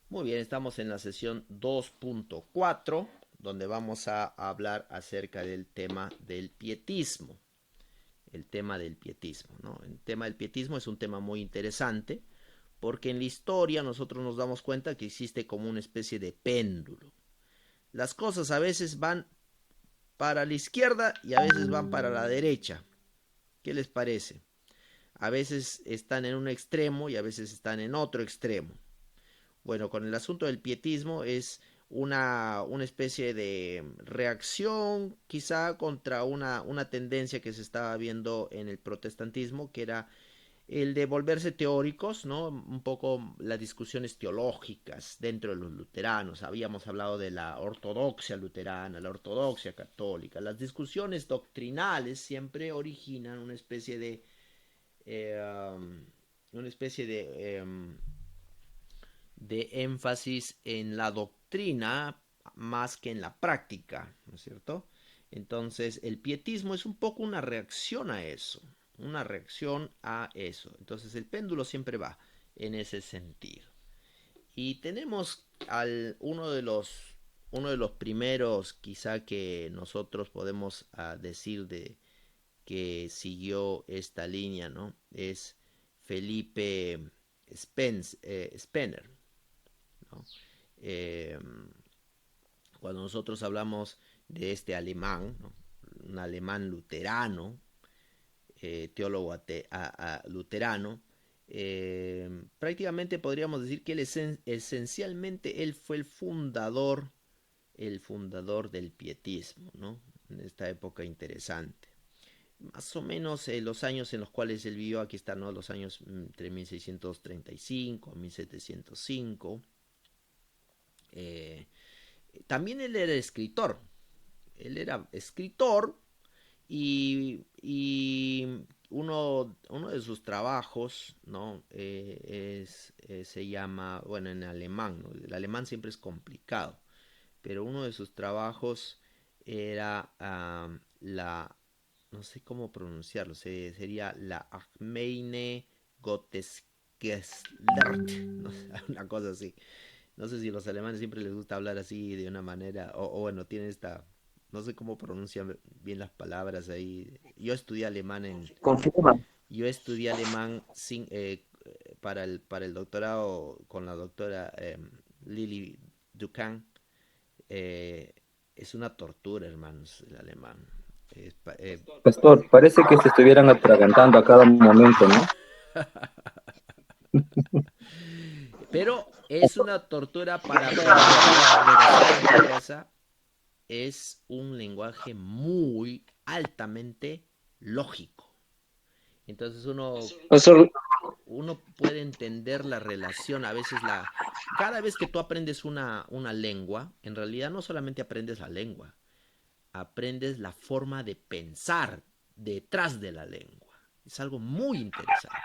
Muy bien, estamos en la sesión 2.4, donde vamos a hablar acerca del tema del pietismo. El tema del pietismo, ¿no? El tema del pietismo es un tema muy interesante porque en la historia nosotros nos damos cuenta que existe como una especie de péndulo. Las cosas a veces van para la izquierda y a veces van para la derecha. ¿Qué les parece? A veces están en un extremo y a veces están en otro extremo. Bueno, con el asunto del pietismo es una especie de reacción quizá contra una tendencia que se estaba viendo en el protestantismo, que era el de volverse teóricos, ¿no? Un poco las discusiones teológicas dentro de los luteranos. Habíamos hablado de la ortodoxia luterana, la ortodoxia católica. Las discusiones doctrinales siempre originan una especie de énfasis en la doctrina más que en la práctica, ¿no es cierto? Entonces, el pietismo es un poco una reacción a eso, una reacción a eso. Entonces, el péndulo siempre va en ese sentido. Y tenemos uno de los primeros, quizá que nosotros podemos decir de que siguió esta línea, ¿no? Es Felipe Spener, ¿no? Eh, Cuando nosotros hablamos de este alemán, ¿no? Un alemán luterano, teólogo luterano, prácticamente podríamos decir que él esencialmente él fue el fundador del pietismo, ¿no? En esta época interesante. Más o menos los años en los cuales él vivió, aquí están, ¿no? Los años entre 1635 y 1705. Eh, También él era escritor. Él era escritor y uno de sus trabajos, ¿no? Se llama, bueno, en alemán, ¿no? El alemán siempre es complicado, pero uno de sus trabajos era no sé cómo pronunciarlo, sería la Allgemeine Gottesgeschlehrt, ¿no? Una cosa así. No sé si a los alemanes siempre les gusta hablar así de una manera, o bueno, tienen no sé cómo pronuncian bien las palabras ahí. Confirma. Yo estudié alemán para el doctorado con la doctora Lily Ducan. Eh, es una tortura, hermanos, el alemán. Es pa- eh, Pastor, parece que se estuvieran atragantando a cada momento, ¿no? pero es una tortura para aprenderlo, pero ¿sabe qué cosa? Es un lenguaje muy altamente lógico. Entonces Pastor, uno puede entender la relación, cada vez que tú aprendes una lengua, en realidad no solamente aprendes la lengua, aprendes la forma de pensar detrás de la lengua. Es algo muy interesante.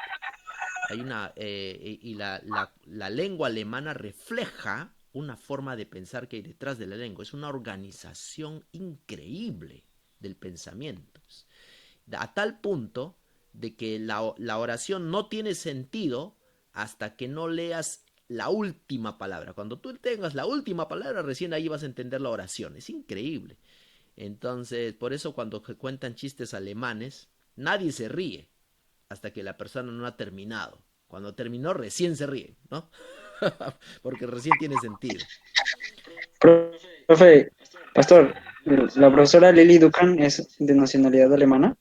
La lengua alemana refleja una forma de pensar que hay detrás de la lengua. Es una organización increíble del pensamiento. A tal punto de que la oración no tiene sentido hasta que no leas la última palabra. Cuando tú tengas la última palabra, recién ahí vas a entender la oración. Es increíble. Entonces, por eso cuando cuentan chistes alemanes, nadie se ríe hasta que la persona no ha terminado. Cuando terminó, recién se ríe, ¿no? Porque recién tiene sentido. profe, Pastor, Sí. la profesora Lily Ducan es de nacionalidad alemana.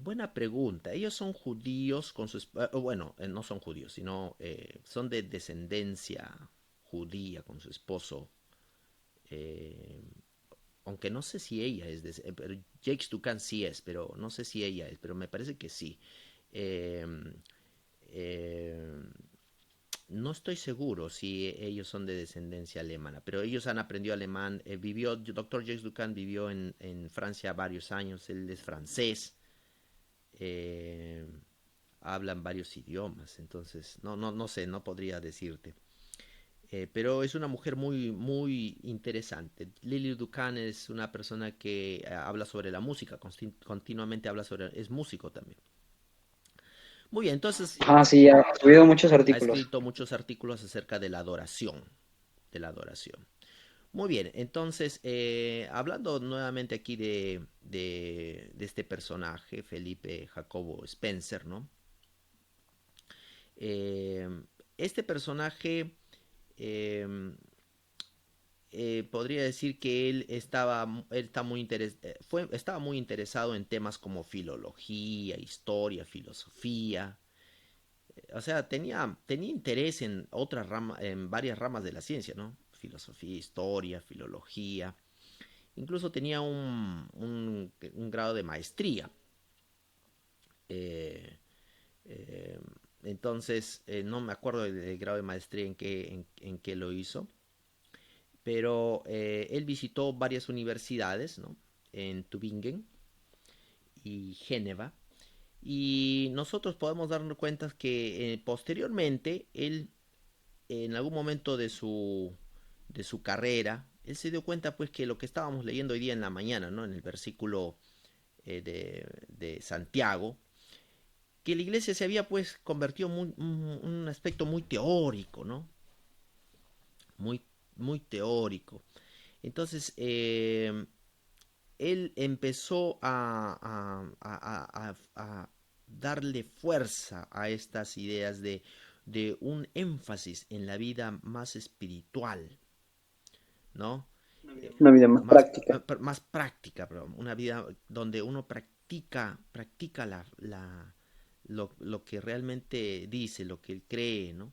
Buena pregunta. Ellos son judíos con bueno, no son judíos, sino son de descendencia judía con su esposo. eh, Aunque no sé si ella es pero Jake Stukan sí es, pero no sé si ella es, pero me parece que sí. Eh, eh, no estoy seguro si ellos son de descendencia alemana, pero ellos han aprendido alemán. Doctor Jake Stukan vivió en Francia varios años, él es francés. eh, Hablan varios idiomas, entonces no sé, no podría decirte. Pero es una mujer muy, muy interesante. Lily Ducan es una persona que habla sobre la música, continuamente habla sobre, es músico también. Muy bien, entonces Ah, sí, ha subido muchos ha artículos. escrito muchos artículos acerca de la adoración, de la adoración. Muy bien, entonces, hablando nuevamente aquí de este personaje, Felipe Jacobo Spencer, ¿no? Eh, este personaje eh, podría decir que estaba muy interesado en temas como filología, historia, filosofía. O sea, tenía interés en en varias ramas de la ciencia, ¿no? Filosofía, historia, filología. Incluso tenía un grado de maestría. Eh, eh, entonces, no me acuerdo del grado de maestría en qué lo hizo, pero él visitó varias universidades, ¿no? En Tübingen y Génova. Y nosotros podemos darnos cuenta que posteriormente él, en algún momento de su carrera, él se dio cuenta pues que lo que estábamos leyendo hoy día en la mañana, ¿no? En el versículo de Santiago, que la iglesia se había pues convertido en un aspecto muy teórico, ¿no? Muy, muy teórico. Entonces, él empezó a darle fuerza a estas ideas de un énfasis en la vida más espiritual, ¿no? Una vida más práctica. Más práctica, pero una vida donde uno practica lo que realmente dice, lo que él cree, ¿no?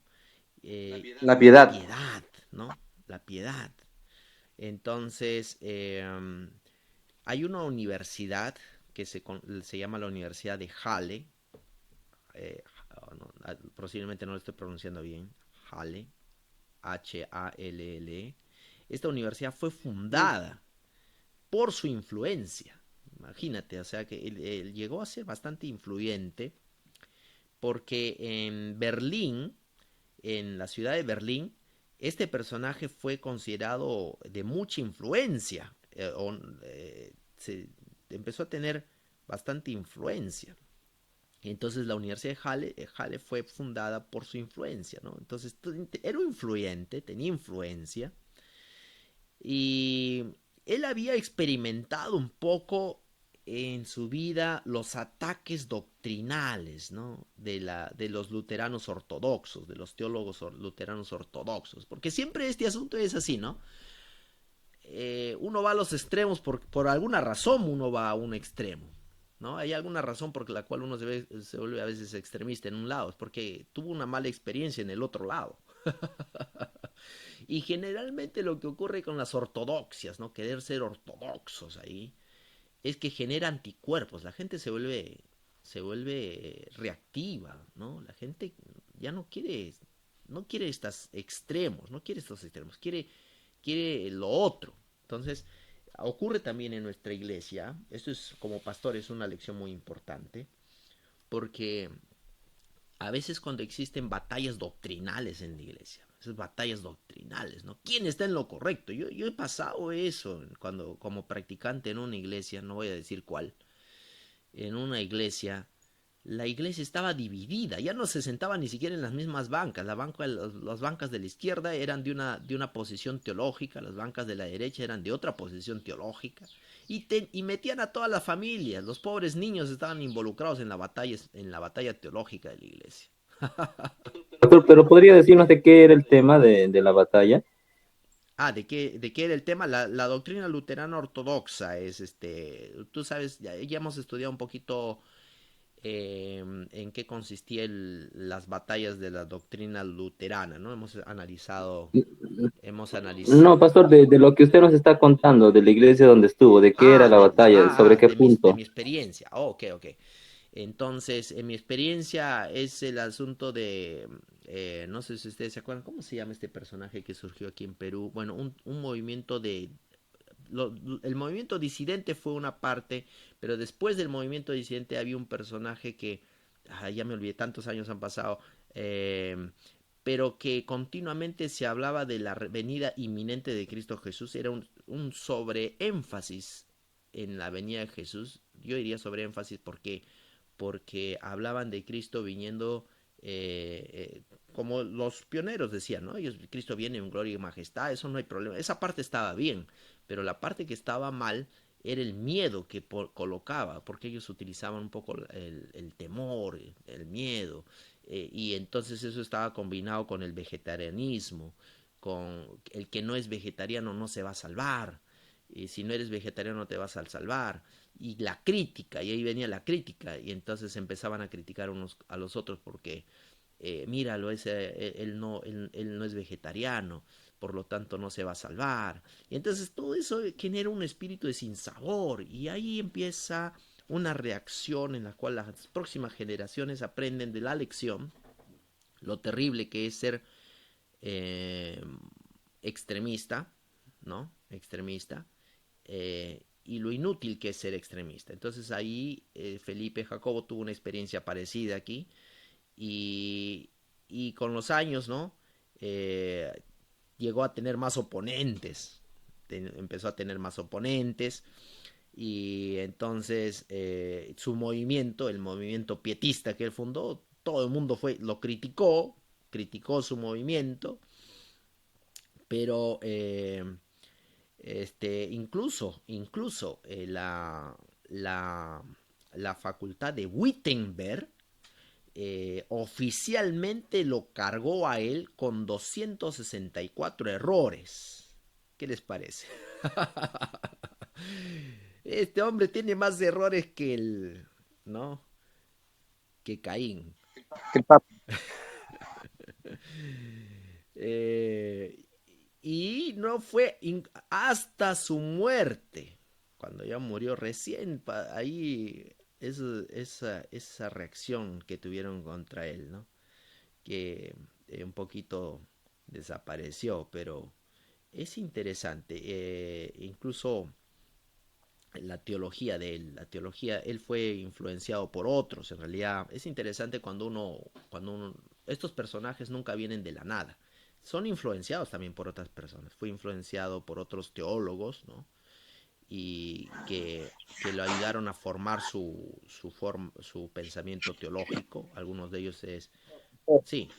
La La piedad. piedad, ¿no? La piedad. Entonces, hay una universidad que se llama la Universidad de Halle, eh, no, posiblemente no lo estoy pronunciando bien, Halle, Hall. Esta universidad fue fundada por su influencia. Imagínate, o sea que él llegó a ser bastante influyente porque en Berlín, en la ciudad de Berlín, este personaje fue considerado de mucha influencia. Se empezó a tener bastante influencia. Entonces la Universidad de Halle fue fundada por su influencia, ¿no? Entonces era influyente, tenía influencia, y él había experimentado un poco en su vida los ataques doctrinales, ¿no? De los luteranos ortodoxos, de los teólogos luteranos ortodoxos, porque siempre este asunto es así, ¿no? Uno va a los extremos por alguna razón, uno va a un extremo, ¿no? Hay alguna razón por la cual uno se vuelve a veces extremista en un lado, es porque tuvo una mala experiencia en el otro lado. Y generalmente lo que ocurre con las ortodoxias, ¿no? Querer ser ortodoxos ahí, es que genera anticuerpos. La gente se vuelve reactiva, ¿no? La gente ya no quiere estos extremos, no quiere estos extremos, quiere lo otro. Entonces, ocurre también en nuestra iglesia. Esto es, como pastor, es una lección muy importante, porque a veces cuando existen batallas doctrinales en la iglesia, esas batallas doctrinales, ¿no? ¿Quién está en lo correcto? Yo he pasado eso cuando, como practicante en una iglesia, no voy a decir cuál, en una iglesia, la iglesia estaba dividida, ya no se sentaba ni siquiera en las mismas bancas. Las bancas de la izquierda eran de una posición teológica, las bancas de la derecha eran de otra posición teológica, y metían a todas las familias, los pobres niños estaban involucrados en la batalla teológica de la iglesia. Pero podría decirnos de qué era el tema de la batalla. Ah, de qué era el tema? La doctrina luterana ortodoxa es tú sabes, ya hemos estudiado un poquito en qué consistía las batallas de la doctrina luterana, ¿no? Hemos analizado, No, pastor, de lo que usted nos está contando, de la iglesia donde estuvo, de qué era la batalla, sobre qué de punto. mi experiencia. Oh, ok, ok. Entonces, en mi experiencia es el asunto no sé si ustedes se acuerdan, ¿cómo se llama este personaje que surgió aquí en Perú? Bueno, un movimiento el movimiento disidente fue una parte, pero después del movimiento disidente había un personaje que, ya me olvidé, tantos años han pasado, pero que continuamente se hablaba de la venida inminente de Cristo Jesús. Era un sobreénfasis en la venida de Jesús. Yo diría sobreénfasis porque porque hablaban de Cristo viniendo como los pioneros decían, ¿no? Ellos, Cristo viene en gloria y majestad, eso no hay problema. Esa parte estaba bien, pero la parte que estaba mal era el miedo que colocaba, porque ellos utilizaban un poco el temor, el miedo, y entonces eso estaba combinado con el vegetarianismo, con el que no es vegetariano no se va a salvar, y si no eres vegetariano no te vas a salvar, y la crítica, y ahí venía la crítica, y entonces empezaban a criticar unos a los otros porque míralo, él no es vegetariano, por lo tanto no se va a salvar. Y entonces todo eso genera un espíritu de sinsabor y ahí empieza una reacción en la cual las próximas generaciones aprenden de la lección, lo terrible que es ser eh, extremista, ¿no? Extremista, y lo inútil que es ser extremista. Entonces ahí Felipe Jacobo tuvo una experiencia parecida aquí y, y con los años, ¿no? Eh, Llegó a tener más oponentes, empezó a tener más oponentes y entonces su movimiento, el movimiento pietista que él fundó, todo el mundo lo criticó su movimiento, pero incluso la facultad de Wittenberg oficialmente lo cargó a él con 264 errores. ¿Qué les parece? Este hombre tiene más errores que ¿no? Que Caín. Que el Papa. Eh, y no fue hasta su muerte, cuando ya murió recién, ahí esa reacción que tuvieron contra él, ¿no? Que un poquito desapareció, pero es interesante. Incluso la teología de él, él fue influenciado por otros. En realidad es interesante estos personajes nunca vienen de la nada. Son influenciados también por otras personas. Fue influenciado por otros teólogos, ¿no? Y que lo ayudaron a formar su pensamiento teológico. Algunos de ellos es... Sí,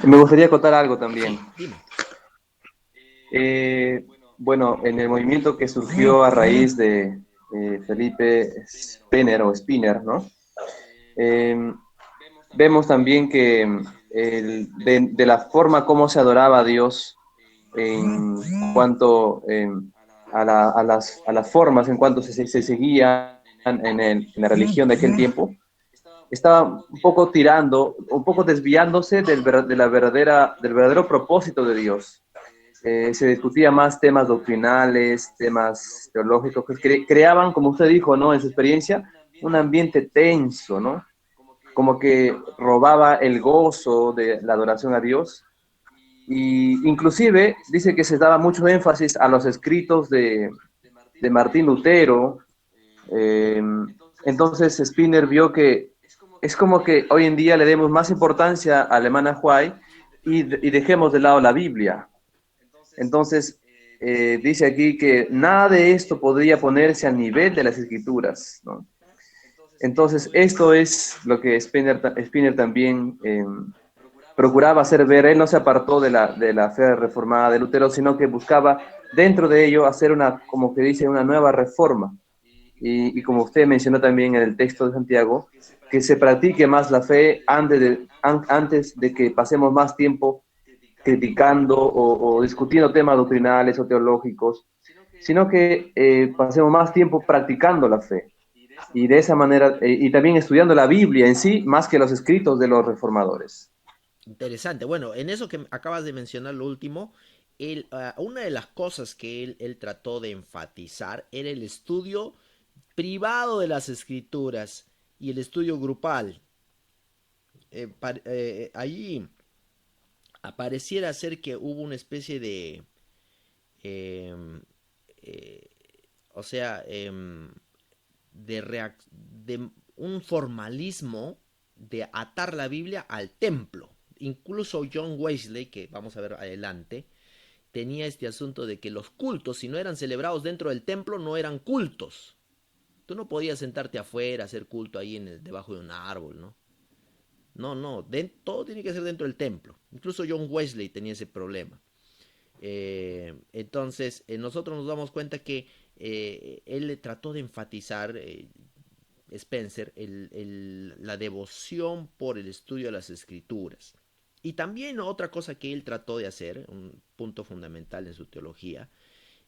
Me gustaría contar algo también. sí, dime. Bueno, en el movimiento que surgió a raíz de Felipe Spinner, ¿no? Vemos también que de la forma como se adoraba a Dios en cuanto a las formas, en cuanto se seguían en la religión de aquel tiempo, estaba un poco tirando, un poco desviándose del verdadero propósito de Dios. Se discutía más temas doctrinales, temas teológicos, que creaban, como usted dijo, ¿no? En su experiencia, un ambiente tenso, ¿no? Como que robaba el gozo de la adoración a Dios. Y inclusive dice que se daba mucho énfasis a los escritos de Martín Lutero. Eh, entonces Spinner vio que es como que hoy en día le demos más importancia a Alemana White y dejemos de lado la Biblia. Entonces, dice aquí que nada de esto podría ponerse al nivel de las escrituras, ¿no? Entonces, esto es lo que Spinner también procuraba hacer ver. Él no se apartó de la fe reformada de Lutero, sino que buscaba dentro de ello hacer como que dice, una nueva reforma. Y como usted mencionó también en el texto de Santiago, que se practique más la fe antes de que pasemos más tiempo criticando o discutiendo temas doctrinales o teológicos, sino que pasemos más tiempo practicando la fe. Y de esa manera, y también estudiando la Biblia en sí, más que los escritos de los reformadores. Interesante. Bueno, en eso que acabas de mencionar lo último, una de las cosas que él trató de enfatizar era el estudio privado de las escrituras y el estudio grupal. Allí pareciera ser que hubo una especie de, eh, eh, o sea, de un formalismo de atar la Biblia al templo. Incluso John Wesley, que vamos a ver adelante, tenía este asunto de que los cultos, si no eran celebrados dentro del templo, no eran cultos. Tú no podías sentarte afuera, hacer culto ahí debajo de un árbol, ¿no? No, no, todo tiene que ser dentro del templo. Incluso John Wesley tenía ese problema. Entonces, nosotros nos damos cuenta que él le trató de enfatizar, Spencer, la devoción por el estudio de las escrituras. Y también otra cosa que él trató de hacer, un punto fundamental en su teología,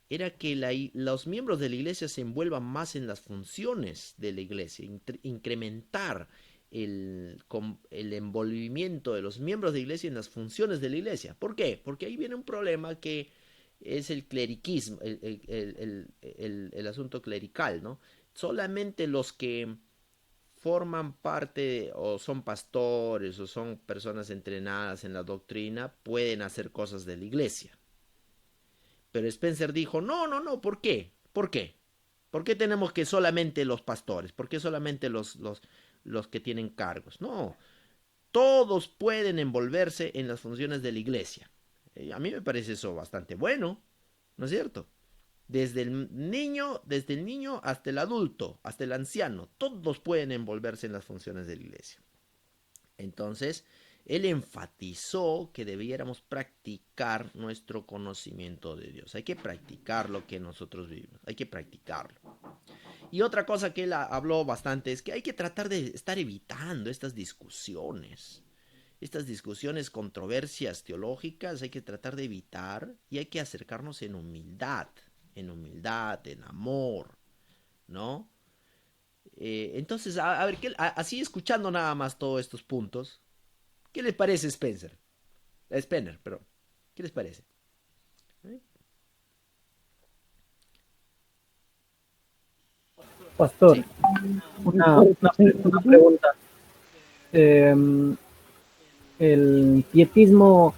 era que los miembros de la iglesia se envuelvan más en las funciones de la iglesia, incrementar el envolvimiento de los miembros de la iglesia en las funciones de la iglesia. ¿Por qué? Porque ahí viene un problema que es el cleriquismo, el asunto clerical, ¿no? Solamente los que forman parte o son pastores o son personas entrenadas en la doctrina pueden hacer cosas de la iglesia. Pero Spencer dijo, no, no, no, ¿por qué? ¿Por qué? ¿Por qué tenemos que solamente los pastores? ¿Por qué solamente los que tienen cargos? No, todos pueden envolverse en las funciones de la iglesia. A mí me parece eso bastante bueno, ¿no es cierto? Desde el niño hasta el adulto, hasta el anciano, todos pueden envolverse en las funciones de la iglesia. Entonces, él enfatizó que debiéramos practicar nuestro conocimiento de Dios. Hay que practicar lo que nosotros vivimos, hay que practicarlo. Y otra cosa que él habló bastante es que hay que tratar de estar evitando estas discusiones, controversias teológicas, hay que tratar de evitar y hay que acercarnos en humildad, en amor, ¿no? Entonces, a ver, así escuchando nada más todos estos puntos, ¿qué les parece Spencer? Spener, perdón. ¿Qué les parece? ¿Eh? Pastor, Sí. una pregunta. Eh, ¿El pietismo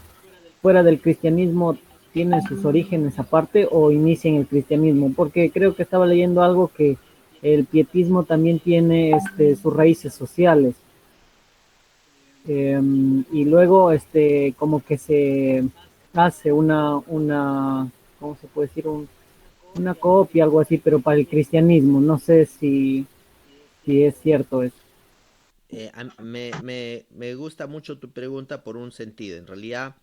fuera del cristianismo tiene sus orígenes aparte o inicia en el cristianismo? Porque creo que estaba leyendo algo que el pietismo también tiene sus raíces sociales. Y luego como que se hace ¿cómo se puede decir? Una copia, algo así, pero para el cristianismo. No sé si es cierto eso. Me gusta mucho tu pregunta por un sentido. En realidad,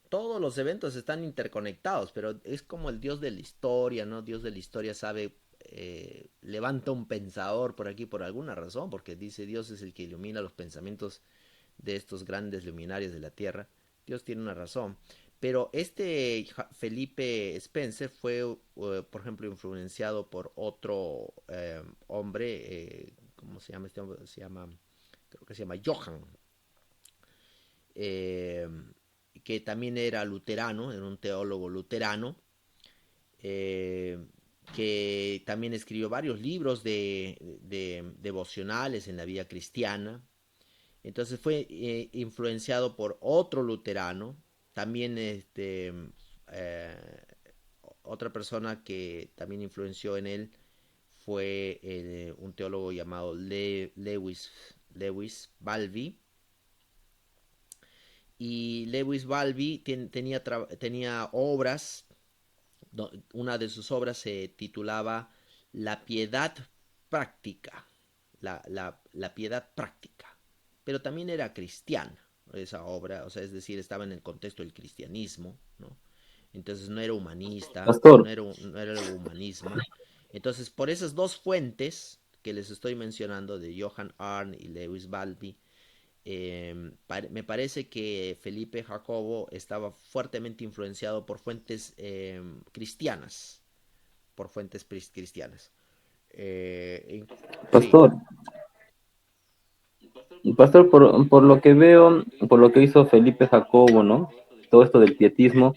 todos los eventos están interconectados, pero es como el Dios de la historia, ¿no? Dios de la historia sabe, levanta un pensador por aquí por alguna razón, porque dice Dios es el que ilumina los pensamientos de estos grandes luminarios de la tierra. Dios tiene una razón. Pero Felipe Spencer fue, por ejemplo, influenciado por otro hombre, ¿cómo se llama este hombre? Creo que se llama Johann, eh, que también era luterano, era un teólogo luterano, eh, que también escribió varios libros de devocionales en la vida cristiana. Entonces fue influenciado por otro luterano, también eh, otra persona que también influenció en él fue un teólogo llamado Lewis Balby. Y Lewis Balby tenía obras, una de sus obras se titulaba La piedad práctica, la piedad práctica, pero también era cristiana esa obra, o sea, es decir, estaba en el contexto del cristianismo, ¿no? Entonces no era humanista, Pastor, no era el humanismo. Entonces, por esas dos fuentes que les estoy mencionando, de Johann Arndt y Lewis Balby, me parece que Felipe Jacobo estaba fuertemente influenciado por fuentes cristianas, Sí. pastor, pastor, por lo que veo, por lo que hizo Felipe Jacobo, ¿no? Todo esto del pietismo,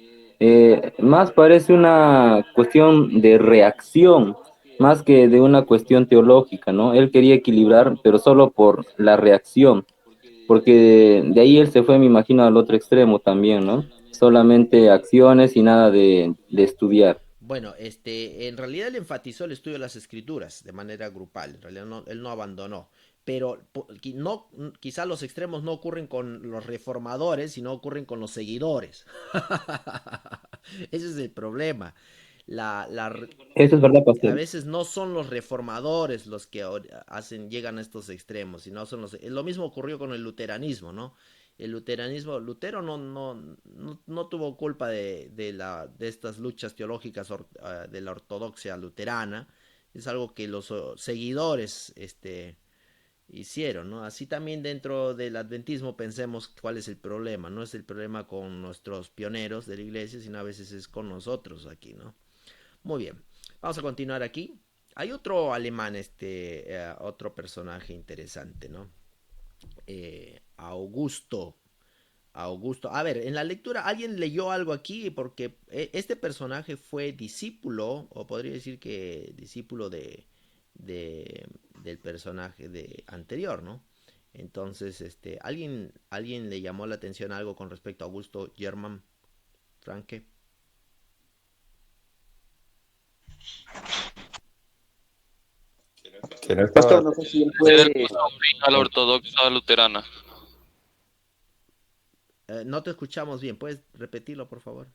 más parece una cuestión de reacción, más que de una cuestión teológica, ¿no? Él quería equilibrar, pero solo por la reacción, porque de ahí él se fue, me imagino, al otro extremo también, ¿no? Solamente acciones y nada de estudiar. Bueno, en realidad él enfatizó el estudio de las escrituras de manera grupal, en realidad él no abandonó, pero no, quizá los extremos no ocurren con los reformadores, sino ocurren con los seguidores. Ese es el problema. Eso es verdad, A pastor. veces no son los reformadores los que llegan a estos extremos, sino son lo mismo ocurrió con el luteranismo, ¿no? El luteranismo, Lutero no tuvo culpa de estas luchas teológicas de la ortodoxia luterana, es algo que los seguidores hicieron, ¿no? Así también dentro del adventismo pensemos cuál es el problema, no es el problema con nuestros pioneros de la iglesia, sino a veces es con nosotros aquí, ¿no? Muy bien, vamos a continuar aquí. Hay otro alemán, otro personaje interesante, ¿no? Augusto. Augusto. A ver, en la lectura, ¿alguien leyó algo aquí? Porque este personaje fue discípulo, o podría decir que discípulo de del personaje anterior, ¿no? Entonces, ¿alguien le llamó la atención algo con respecto a Augusto Germán Franke? Que no Pastor, estaba. no sé si él Era fue, el más afín a la ortodoxa luterana. No te escuchamos bien, ¿puedes repetirlo, por favor?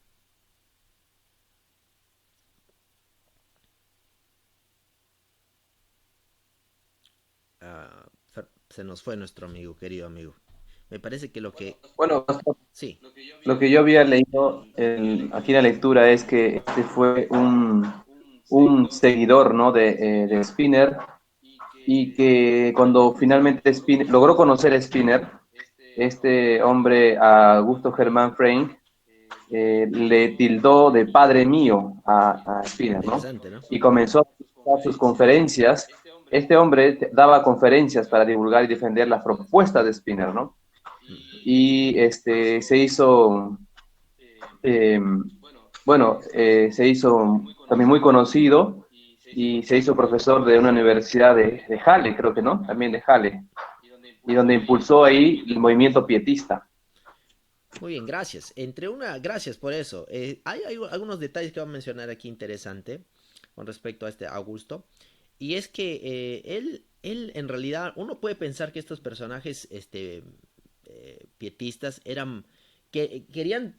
Ah, se nos fue nuestro amigo, querido amigo. Me parece que lo que... bueno, pastor, Sí, lo que yo había leído aquí en la lectura es que este fue un seguidor, ¿no? de Spinner, y que cuando finalmente Spinner, logró conocer a Spinner, este hombre, Augusto Germán Frank, le tildó de padre mío a Spinner, ¿no? interesante, ¿no? Y comenzó a dar sus conferencias. Este hombre daba conferencias para divulgar y defender las propuestas de Spinner, ¿no? Y se hizo, eh, se hizo también muy conocido y se hizo profesor de una universidad de Halle, creo que, ¿no? También de Halle, y donde impulsó ahí el movimiento pietista. Muy bien, gracias. Gracias por eso. Hay algunos detalles que voy a mencionar aquí interesante con respecto a este Augusto. Y es que él en realidad, uno puede pensar que estos personajes pietistas eran que querían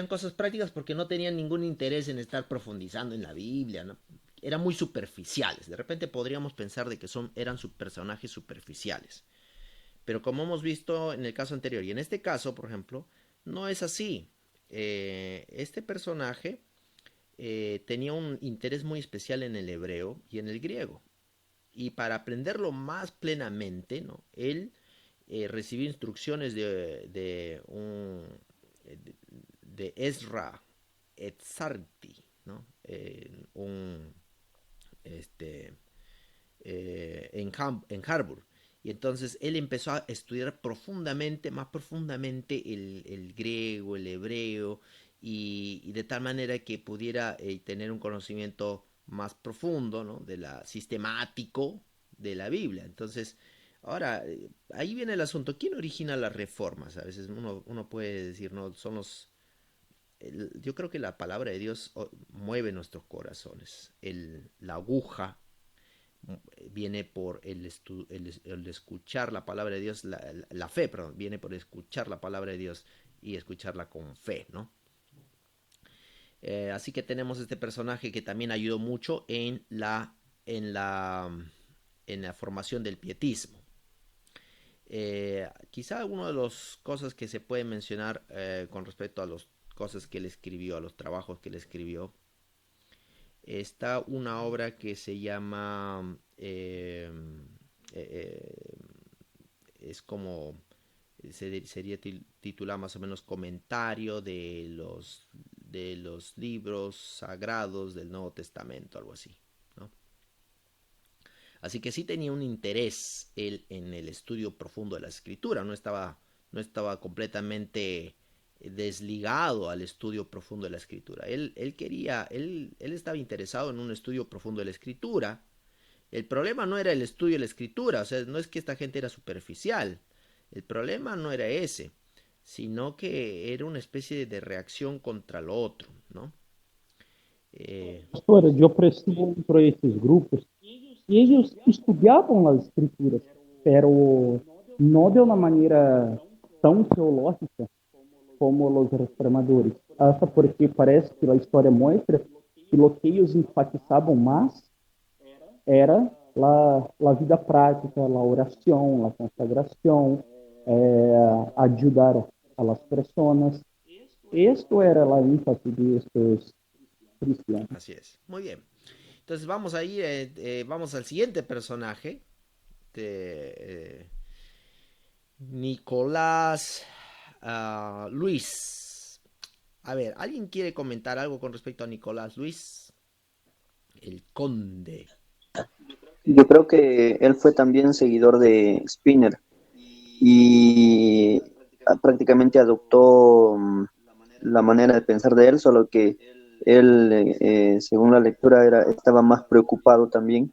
cosas prácticas porque no tenían ningún interés en estar profundizando en la Biblia, ¿no? Eran muy superficiales. De repente podríamos pensar de que eran personajes superficiales. Pero como hemos visto en el caso anterior y en este caso, por ejemplo, no es así. Este personaje tenía un interés muy especial en el hebreo y en el griego. Y para aprenderlo más plenamente, ¿no? Él recibió instrucciones de Ezra Etzarti, ¿no? Este, en Harvard. Y entonces él empezó a estudiar profundamente, más profundamente el griego, el hebreo, y de tal manera que pudiera tener un conocimiento más profundo, ¿no? Sistemático de la Biblia. Entonces, ahora, ahí viene el asunto. ¿Quién origina las reformas? A veces uno puede decir, no, yo creo que la palabra de Dios mueve nuestros corazones. La aguja viene por el escuchar la palabra de Dios, la fe, perdón, viene por escuchar la palabra de Dios y escucharla con fe, ¿no? Así que tenemos este personaje que también ayudó mucho en la, en la formación del pietismo. Quizá una de las cosas que se puede mencionar con respecto a las cosas que él escribió, a los trabajos que él escribió, está una obra que se llama es como sería titulada más o menos comentario de los libros sagrados del Nuevo Testamento, algo así, ¿no? Así que sí tenía un interés él en el estudio profundo de la escritura, no estaba completamente desligado al estudio profundo de la escritura. Él estaba interesado en un estudio profundo de la escritura. El problema no era el estudio de la escritura, o sea, no es que esta gente era superficial. El problema no era ese, sino que era una especie de reacción contra lo otro, ¿no? Pastor, eu percebo por esses grupos e eles estudavam as escrituras, pero não de uma maneira tão teológica como os reformadores. Hasta porque parece que a história mostra que lo que ellos enfatizaban más era la vida práctica, la oración, la consagración, ayudar a las personas. Esto era la énfasis de estos cristianos. Así es. Muy bien. Entonces vamos a ir, vamos al siguiente personaje de Nicolás Luis. A ver, ¿alguien quiere comentar algo con respecto a Nicolás Luis? El conde. Yo creo que él fue también seguidor de Spinner y prácticamente adoptó la manera de pensar de él, solo que él, según la lectura, estaba más preocupado también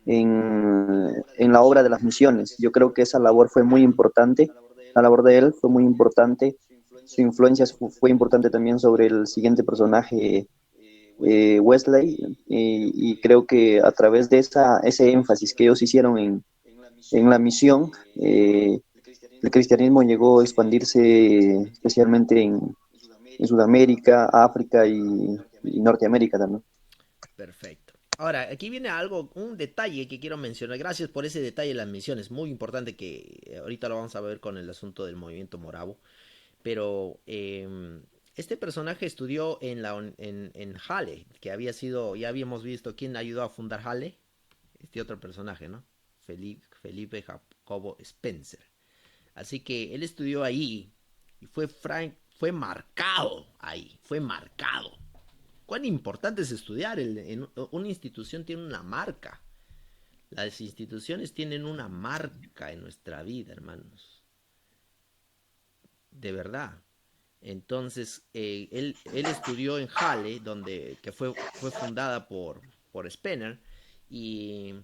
en la obra de las misiones. Yo creo que esa labor fue muy importante, la labor de él fue muy importante, su influencia fue importante también sobre el siguiente personaje, Wesley, y creo que a través de ese énfasis que ellos hicieron en la misión, el cristianismo llegó a expandirse especialmente en Sudamérica, África y Norteamérica también. Perfecto. Ahora, aquí viene algo, un detalle que quiero mencionar. Gracias por ese detalle de las misiones. Muy importante que ahorita lo vamos a ver con el asunto del movimiento moravo. Pero este personaje estudió en Halle, que había sido, ya habíamos visto quién ayudó a fundar Halle. Este otro personaje, ¿no? Felipe Jacobo Spencer. Así que él estudió ahí y fue marcado ahí, fue marcado. Cuán importante es estudiar. Una institución tiene una marca. Las instituciones tienen una marca en nuestra vida, hermanos. De verdad. Entonces, él estudió en Halle, que fue fundada por Spener, y,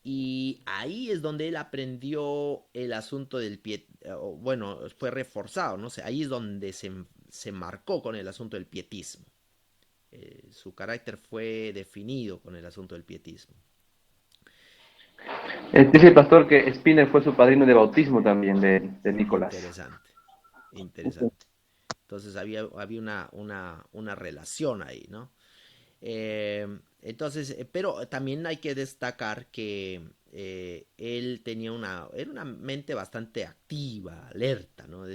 y ahí es donde él aprendió el asunto del bueno, fue reforzado, ¿no? Ahí es donde se marcó con el asunto del pietismo. Su carácter fue definido con el asunto del pietismo. Dice el pastor que Spinner fue su padrino de bautismo también de Nicolás. Interesante, interesante. Entonces había una relación ahí, ¿no? Entonces, pero también hay que destacar que él era una mente bastante activa, alerta, ¿no?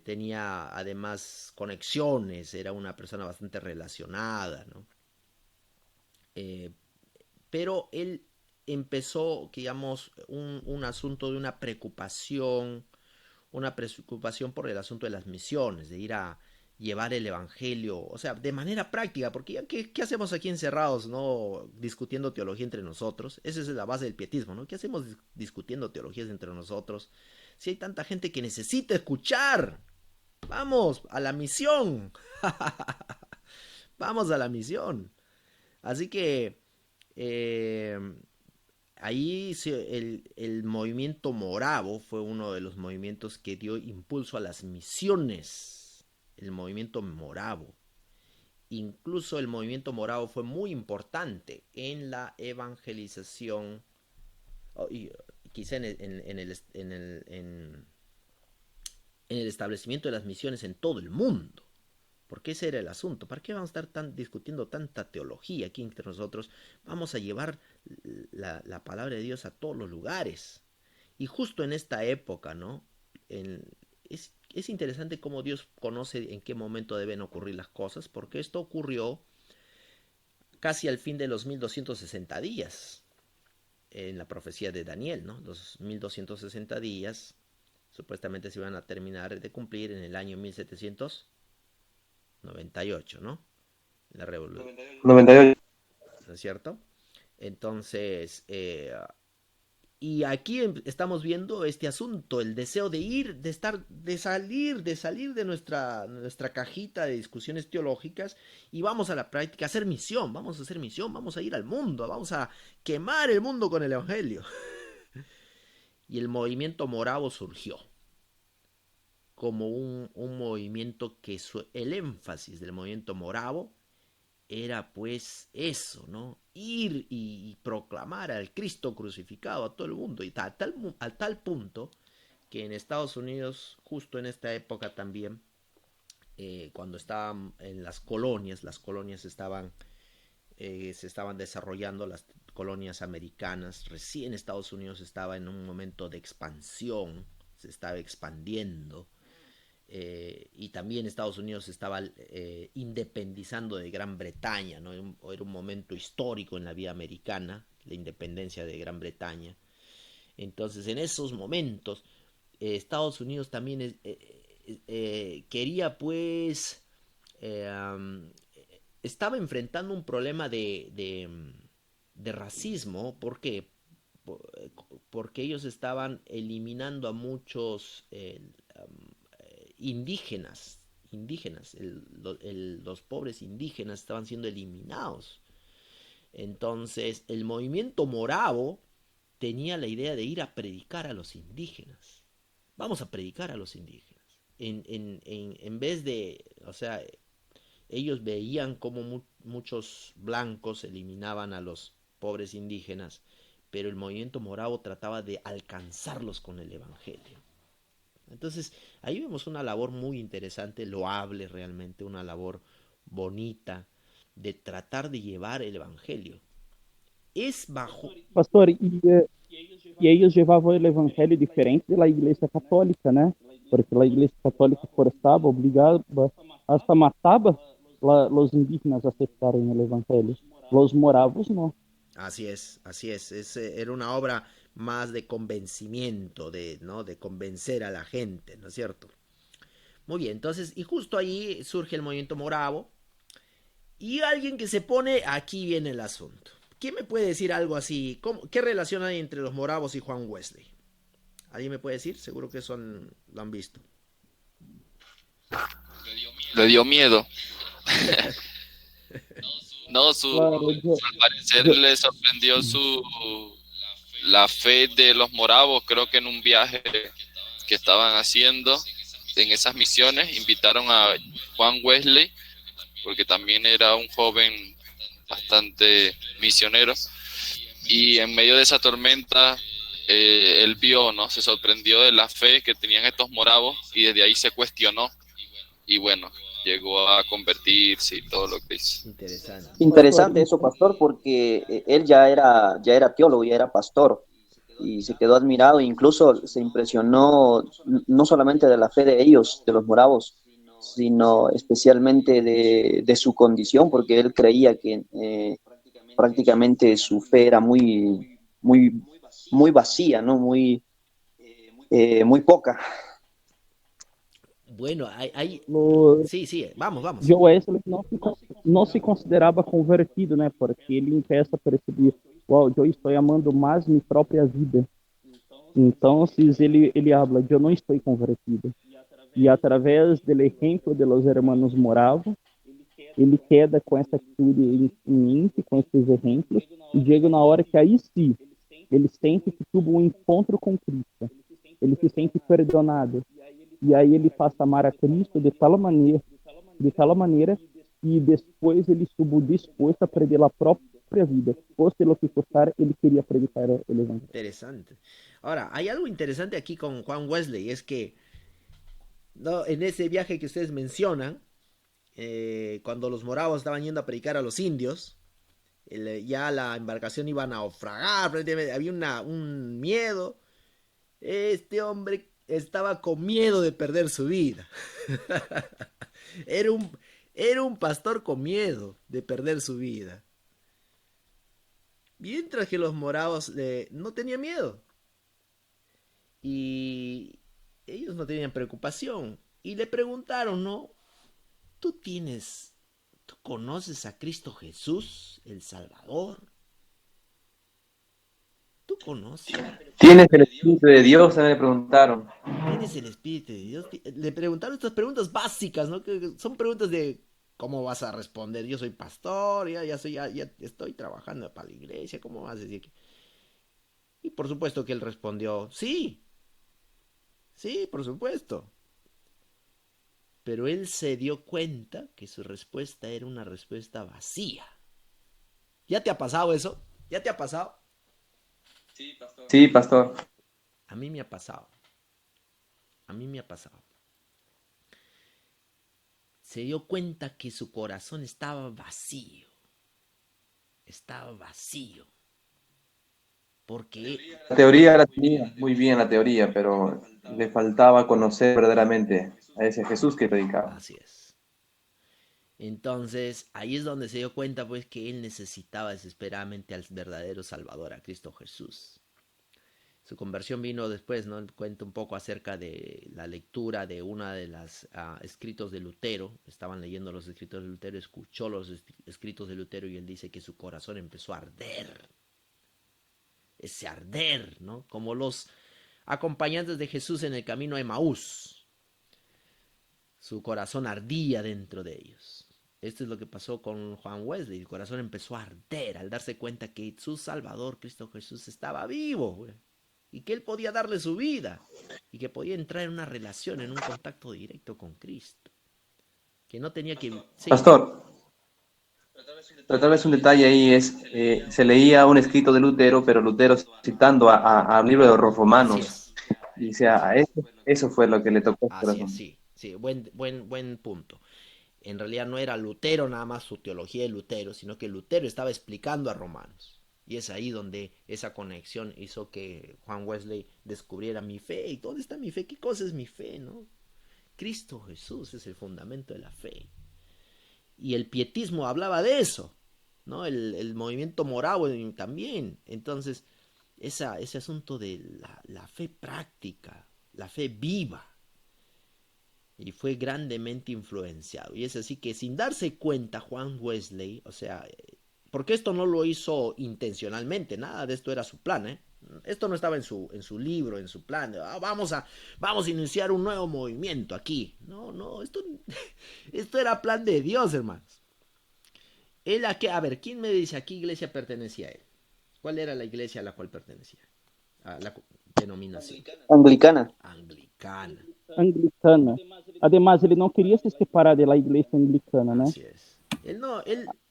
Tenía además conexiones, era una persona bastante relacionada, ¿no? Pero él empezó, digamos, un asunto de una preocupación por el asunto de las misiones, de ir a llevar el evangelio, o sea, de manera práctica, porque ya ¿qué hacemos aquí encerrados, no discutiendo teología entre nosotros? Esa es la base del pietismo, ¿no? ¿Qué hacemos discutiendo teologías entre nosotros? Si hay tanta gente que necesita escuchar, vamos a la misión, vamos a la misión. Así que eh, ahí el movimiento moravo fue uno de los movimientos que dio impulso a las misiones. El movimiento moravo. Incluso el movimiento moravo fue muy importante en la evangelización, quizá en el establecimiento de las misiones en todo el mundo. Porque ese era el asunto. ¿Para qué vamos a estar discutiendo tanta teología aquí entre nosotros? Vamos a llevar la palabra de Dios a todos los lugares. Y justo en esta época, ¿no? Es interesante cómo Dios conoce en qué momento deben ocurrir las cosas, porque esto ocurrió casi al fin de los 1260 días, en la profecía de Daniel, ¿no? Los 1260 días supuestamente se iban a terminar de cumplir en el año 1798, ¿no? La revolución. 98. ¿No es cierto? Entonces, y aquí estamos viendo este asunto, el deseo de ir, de salir de nuestra cajita de discusiones teológicas y vamos a la práctica, a hacer misión, vamos a hacer misión, vamos a ir al mundo, vamos a quemar el mundo con el evangelio. Y el movimiento moravo surgió como un movimiento que el énfasis del movimiento moravo era pues eso, ¿no? Ir y proclamar al Cristo crucificado a todo el mundo. Y a tal punto que en Estados Unidos, justo en esta época también, cuando estaban en las colonias se estaban desarrollando, las colonias americanas. Recién Estados Unidos estaba en un momento de expansión, se estaba expandiendo. Y también Estados Unidos se estaba independizando de Gran Bretaña, ¿no? Era un momento histórico en la vida americana, la independencia de Gran Bretaña. Entonces, en esos momentos, Estados Unidos también quería, pues, um, estaba enfrentando un problema de racismo. ¿Por qué? Porque ellos estaban eliminando a muchos indígenas, los pobres indígenas estaban siendo eliminados. Entonces, el movimiento moravo tenía la idea de ir a predicar a los indígenas. Vamos a predicar a los indígenas. En vez de, o sea, ellos veían como muchos blancos eliminaban a los pobres indígenas, pero el movimiento moravo trataba de alcanzarlos con el evangelio. Entonces, ahí vemos una labor muy interesante, loable realmente, una labor bonita de tratar de llevar el evangelio. Es bajo... Pastor, e ellos llevavam o evangelho diferente da igreja católica, né? Porque a igreja católica forçava, obrigava, hasta matava os indígenas a aceptarem o evangelho. Los moravos não. Así es, era una obra más de convencimiento, ¿no? De convencer a la gente, ¿no es cierto? Muy bien, entonces, y justo ahí surge el movimiento moravo, y alguien que se pone, aquí viene el asunto. ¿Quién me puede decir algo así? ¿Qué relación hay entre los moravos y Juan Wesley? ¿Alguien me puede decir? Seguro que lo han visto. Le dio miedo. No, Claro, al parecer le sorprendió la fe de los moravos. Creo que en un viaje que estaban haciendo en esas misiones invitaron a Juan Wesley, porque también era un joven bastante misionero, y en medio de esa tormenta él vio, ¿no? Se sorprendió de la fe que tenían estos moravos y desde ahí se cuestionó y bueno, llegó a convertirse y todo lo que hizo. Interesante. Interesante eso, pastor, porque él ya era teólogo, ya era pastor, y se quedó admirado, incluso se impresionó no solamente de la fe de ellos, de los moravos, sino especialmente de su condición, porque él creía que prácticamente su fe era muy vacía, ¿no? Muy poca. Bueno, o sí, vamos. Joe Wesley não se considerava convertido, né? Porque ele empieza a perceber, uau, eu estou amando mais minha própria vida. Então, ele habla, eu não estou convertido. E através do exemplo de los hermanos moravos, ele queda com essa atitude em mente, com esses exemplos, e chega na hora que aí sim, ele sente que tuvo um encontro com Cristo. Ele se sente perdonado. E aí ele passa a amar a Cristo de tal maneira que depois ele estuvo disposto a perder a própria vida. Fosse lo que costar, ele queria predicar o evangelho. Interesante. Ahora, hay algo interesante aquí con Juan Wesley, es que ¿no? En ese viaje que ustedes mencionan, cuando los moravos estaban yendo a predicar a los indios, ya la embarcación iba a naufragar, había un miedo. Este hombre estaba con miedo de perder su vida. Era un pastor con miedo de perder su vida. Mientras que los moravos no tenían miedo. Y ellos no tenían preocupación. Y le preguntaron, ¿no? ¿Tú conoces a Cristo Jesús, el Salvador? ¿Tú conoces? ¿Tienes el Espíritu de Dios? Me preguntaron. ¿Tienes el Espíritu de Dios? Le preguntaron estas preguntas básicas, ¿no? Que son preguntas de ¿cómo vas a responder? Yo soy pastor, ya estoy trabajando para la iglesia, ¿cómo vas a decir que? Y por supuesto que él respondió, sí, por supuesto. Pero él se dio cuenta que su respuesta era una respuesta vacía. ¿Ya te ha pasado eso? ¿Ya te ha pasado? Sí, pastor. A mí me ha pasado. se dio cuenta que su corazón estaba vacío. Estaba vacío. Porque... La teoría la tenía muy bien, la teoría, pero le faltaba conocer verdaderamente a ese Jesús que predicaba. Así es. Entonces, ahí es donde se dio cuenta, pues, que él necesitaba desesperadamente al verdadero Salvador, a Cristo Jesús. Su conversión vino después, ¿no? Cuenta un poco acerca de la lectura de una de las escritos de Lutero. Estaban leyendo los escritos de Lutero, escuchó los escritos de Lutero y él dice que su corazón empezó a arder. Ese arder, ¿no? Como los acompañantes de Jesús en el camino a Emaús. Su corazón ardía dentro de ellos. Esto es lo que pasó con Juan Wesley. El corazón empezó a arder al darse cuenta que su Salvador, Cristo Jesús, estaba vivo, güey. Y que él podía darle su vida. Y que podía entrar en una relación, en un contacto directo con Cristo. Que no tenía que... Sí. Pastor, pero tal vez un detalle ahí es, se leía un escrito de Lutero, pero Lutero citando al libro de los Romanos. Y decía, eso fue lo que le tocó. Así es, sí, buen punto. En realidad no era Lutero nada más su teología de Lutero, sino que Lutero estaba explicando a Romanos. Y es ahí donde esa conexión hizo que Juan Wesley descubriera mi fe. ¿Y dónde está mi fe? ¿Qué cosa es mi fe, no? Cristo Jesús es el fundamento de la fe. Y el pietismo hablaba de eso, ¿no? El movimiento moravo también. Entonces, ese asunto de la fe práctica, la fe viva, y fue grandemente influenciado. Y es así que sin darse cuenta Juan Wesley, o sea, porque esto no lo hizo intencionalmente, nada de esto era su plan, ¿eh? Esto no estaba en su libro, en su plan, de, vamos a iniciar un nuevo movimiento aquí. No, esto era plan de Dios, hermanos. Él a ver, ¿quién me dice a qué iglesia pertenecía él? ¿Cuál era la iglesia a la cual pertenecía? A la denominación. Anglicana. Anglicana. Además, ele não queria se separar da igreja anglicana, né? Así es.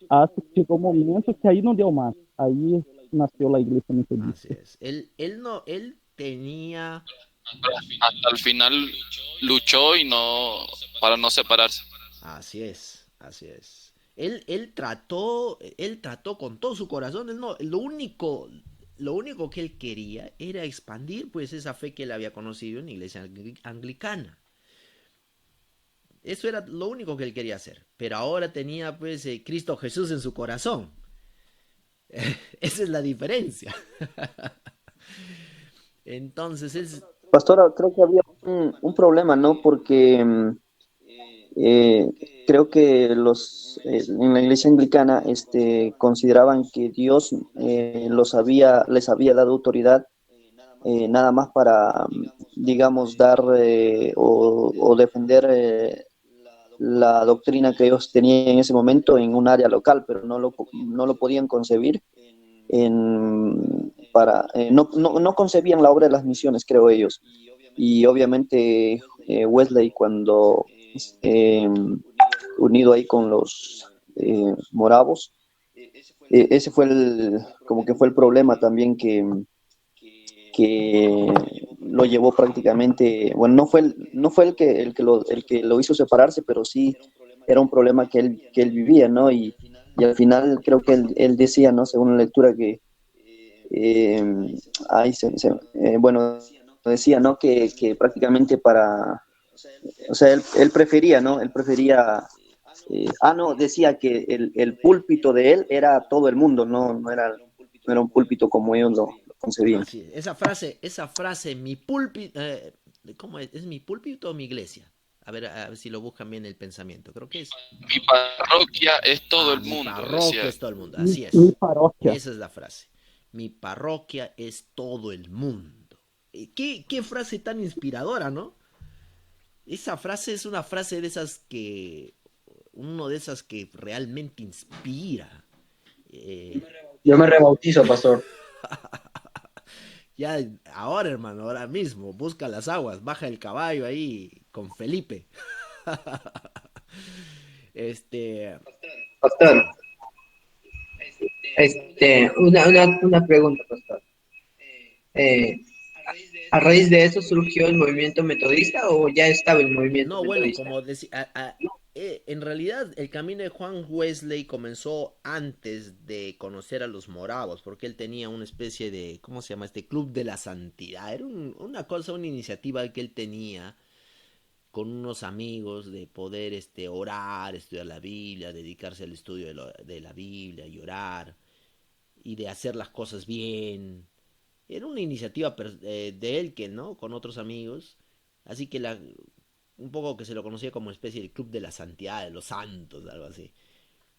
Hasta que chegou um momento que aí não deu mais. Aí nasceu a igreja metodista. Así es. Él tenía... Hasta el final luchó y para no separarse. Así es. Él trató con todo su corazón. Lo único que él quería era expandir pues esa fe que él había conocido en la iglesia anglicana. Eso era lo único que él quería hacer. Pero ahora tenía pues Cristo Jesús en su corazón. Esa es la diferencia. Entonces Pastora, creo que había un problema, ¿no? Porque creo que en la iglesia anglicana consideraban que Dios les había dado autoridad nada más para, digamos, dar o defender la doctrina que ellos tenían en ese momento en un área local, pero no lo podían concebir no concebían la obra de las misiones, creo ellos. Y obviamente Wesley, cuando unido ahí con los moravos, ese fue como que fue el problema también que lo llevó prácticamente, bueno, no fue el que lo hizo separarse, pero sí era un problema que él vivía, ¿no? Y al final creo que él decía, ¿no? Según la lectura que bueno, decía, ¿no? Que prácticamente o sea, él prefería, ¿no? Decía que el púlpito de él era todo el mundo, no era un púlpito como ellos lo concebían. Así es. Esa frase, mi púlpito, ¿cómo es? ¿Es mi púlpito o mi iglesia? A ver si lo buscan bien el pensamiento. Creo que es... Mi parroquia es todo el mundo. Mi parroquia es todo el mundo, así es. Mi parroquia. Esa es la frase. Mi parroquia es todo el mundo. ¿Qué frase tan inspiradora, ¿no? Esa frase es una frase de esas que... Uno de esas que realmente inspira. Yo me rebautizo, pastor. Ya, ahora, hermano, ahora mismo, busca las aguas, baja el caballo ahí con Felipe. Pastor, una pregunta, pastor. ¿A raíz de eso surgió el movimiento metodista o ya estaba el movimiento metodista? No, bueno, como decía, en realidad el camino de Juan Wesley comenzó antes de conocer a los moravos, porque él tenía una especie de, ¿cómo se llama? Club de la santidad. Era una cosa, una iniciativa que él tenía con unos amigos de poder orar, estudiar la Biblia, dedicarse al estudio de la Biblia y orar, y de hacer las cosas bien. Era una iniciativa de él que, ¿no? Con otros amigos. Así que un poco que se lo conocía como especie de club de la santidad, de los santos, algo así.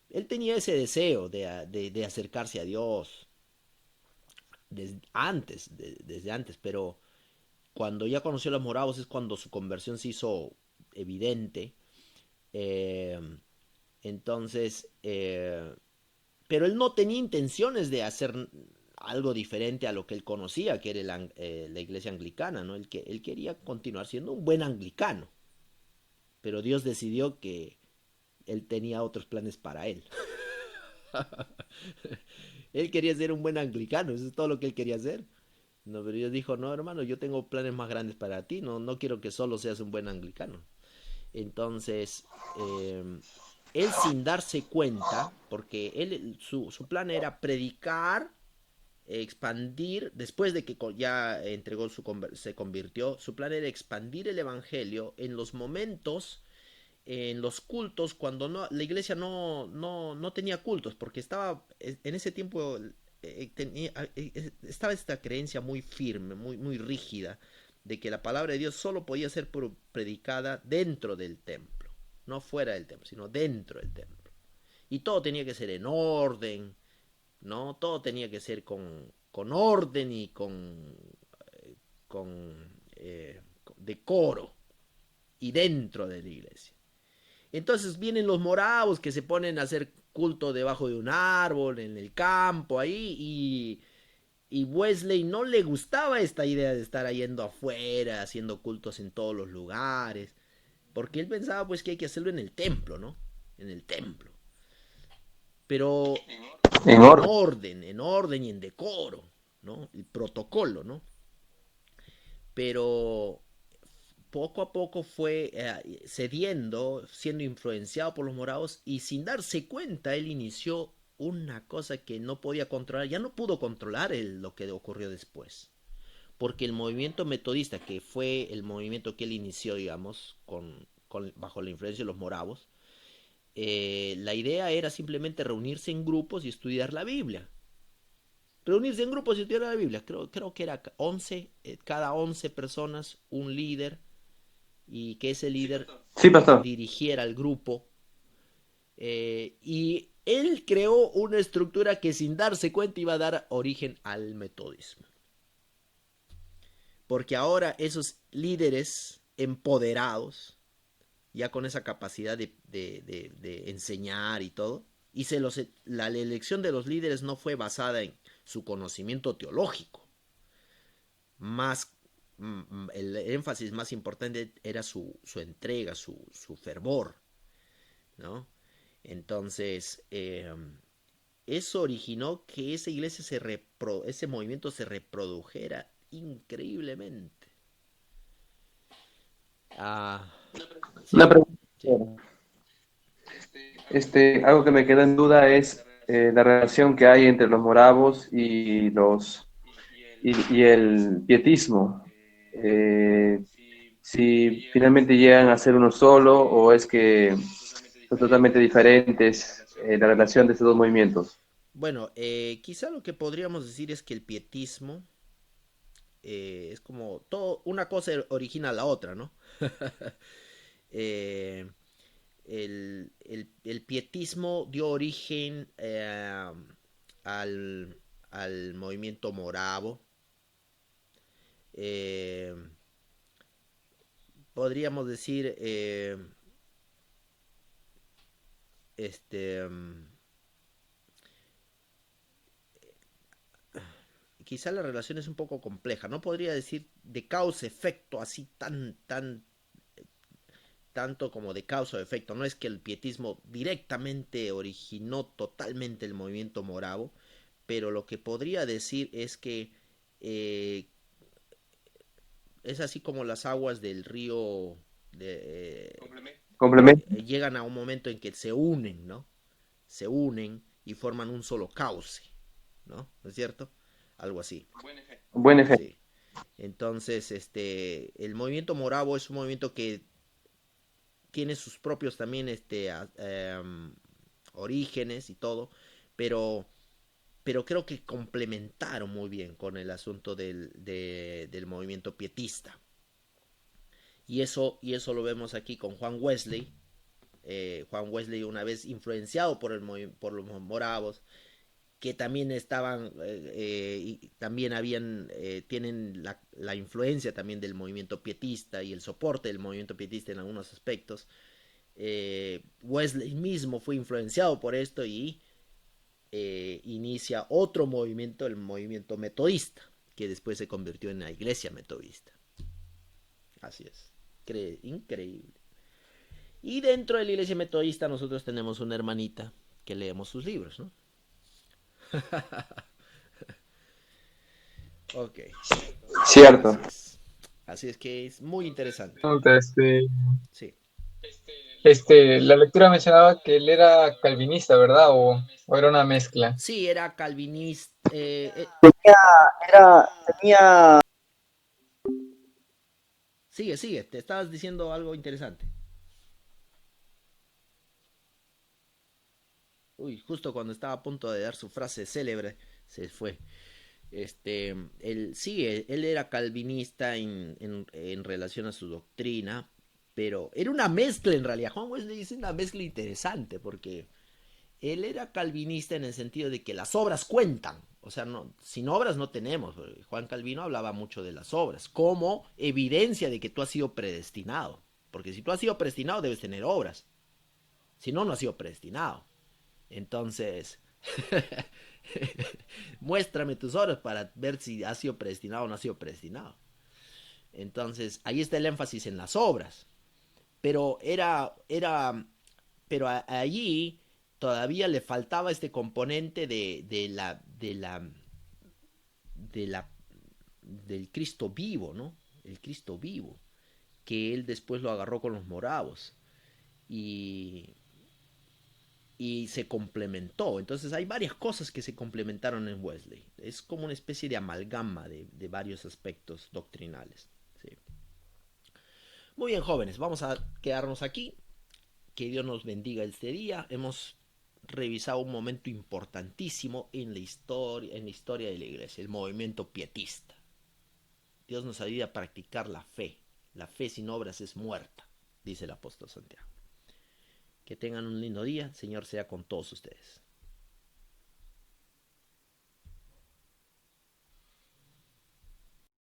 Él tenía ese deseo de acercarse a Dios desde antes, pero cuando ya conoció a los moravos es cuando su conversión se hizo evidente. Eh, entonces, pero él no tenía intenciones de hacer algo diferente a lo que él conocía, que era la iglesia anglicana, ¿no? Él quería continuar siendo un buen anglicano, pero Dios decidió que él tenía otros planes para él. Él quería ser un buen anglicano, eso es todo lo que él quería hacer. No, pero Dios dijo, no, hermano, yo tengo planes más grandes para ti, no quiero que solo seas un buen anglicano. Entonces, él sin darse cuenta, porque su plan era predicar, expandir, después de que ya entregó se convirtió, su plan era expandir el evangelio en los momentos, en los cultos, cuando la iglesia no tenía cultos, porque estaba en ese tiempo estaba esta creencia muy firme, muy rígida, de que la palabra de Dios solo podía ser predicada dentro del templo, no fuera del templo, sino dentro del templo. Y todo tenía que ser en orden, ¿no? Todo tenía que ser con orden y con decoro y dentro de la iglesia. Entonces vienen los moravos que se ponen a hacer culto debajo de un árbol, en el campo, ahí, y Wesley no le gustaba esta idea de estar yendo afuera, haciendo cultos en todos los lugares, porque él pensaba pues que hay que hacerlo en el templo, ¿no? En el templo. Pero en orden y en decoro, ¿no? El protocolo, ¿no? Pero poco a poco fue cediendo, siendo influenciado por los moravos, y sin darse cuenta él inició una cosa que no podía controlar, ya no pudo controlar lo que ocurrió después, porque el movimiento metodista, que fue el movimiento que él inició, digamos, bajo la influencia de los moravos, la idea era simplemente reunirse en grupos y estudiar la Biblia. Reunirse en grupos y estudiar la Biblia. Creo que era 11, cada 11 personas, un líder, y que ese líder dirigiera al grupo. Y él creó una estructura que sin darse cuenta iba a dar origen al metodismo. Porque ahora esos líderes empoderados, ya con esa capacidad de enseñar y todo, y la elección de los líderes no fue basada en su conocimiento teológico, más el énfasis más importante era su entrega, su fervor, ¿no? Entonces, eso originó que esa iglesia ese movimiento se reprodujera increíblemente. Una pregunta. Sí. Algo que me queda en duda es la relación que hay entre los moravos y el pietismo. Si finalmente llegan a ser uno solo o es que son totalmente diferentes la relación de estos dos movimientos. Bueno, quizá lo que podríamos decir es que el pietismo es como todo, una cosa origina a la otra, ¿no? El pietismo dio origen al movimiento moravo. Podríamos decir quizá la relación es un poco compleja. No podría decir de causa-efecto así tanto como de causa o efecto. No es que el pietismo directamente originó totalmente el movimiento moravo, pero lo que podría decir es que es así como las aguas del río Complemento. llegan a un momento en que se unen, ¿no? Se unen y forman un solo cauce, ¿no? ¿No es cierto? Algo así. Buen ejemplo. Sí. Entonces, el movimiento moravo es un movimiento que tiene sus propios también orígenes y todo, pero, pero creo que complementaron muy bien con el asunto del movimiento pietista. Y eso lo vemos aquí con Juan Wesley. Juan Wesley, una vez influenciado por los moravos, que también estaban, y también tienen la influencia también del movimiento pietista y el soporte del movimiento pietista en algunos aspectos. Wesley mismo fue influenciado por esto y inicia otro movimiento, el movimiento metodista, que después se convirtió en la iglesia metodista. Así es, increíble. Y dentro de la iglesia metodista nosotros tenemos una hermanita que leemos sus libros, ¿no? Ok. Cierto. Así es que es muy interesante. Sí. La lectura mencionaba que él era calvinista, ¿verdad? O era una mezcla. Sí, era calvinista. Tenía Sigue, te estabas diciendo algo interesante. Uy, justo cuando estaba a punto de dar su frase célebre, se fue. Él era calvinista en relación a su doctrina, pero era una mezcla en realidad. Juan Wesley es una mezcla interesante porque él era calvinista en el sentido de que las obras cuentan. O sea, no, sin obras no tenemos. Juan Calvino hablaba mucho de las obras como evidencia de que tú has sido predestinado. Porque si tú has sido predestinado debes tener obras. Si no, no has sido predestinado. Entonces, muéstrame tus obras para ver si has sido predestinado o no has sido predestinado. Entonces, ahí está el énfasis en las obras. Pero pero allí todavía le faltaba este componente del Cristo vivo, ¿no? El Cristo vivo, que él después lo agarró con los moravos y, y se complementó. Entonces hay varias cosas que se complementaron en Wesley. Es como una especie de amalgama de varios aspectos doctrinales. Sí. Muy bien, jóvenes, vamos a quedarnos aquí. Que Dios nos bendiga este día. Hemos revisado un momento importantísimo en la historia de la iglesia, el movimiento pietista. Dios nos ayuda a practicar la fe. La fe sin obras es muerta, dice el apóstol Santiago. Que tengan un lindo día. El Señor sea con todos ustedes.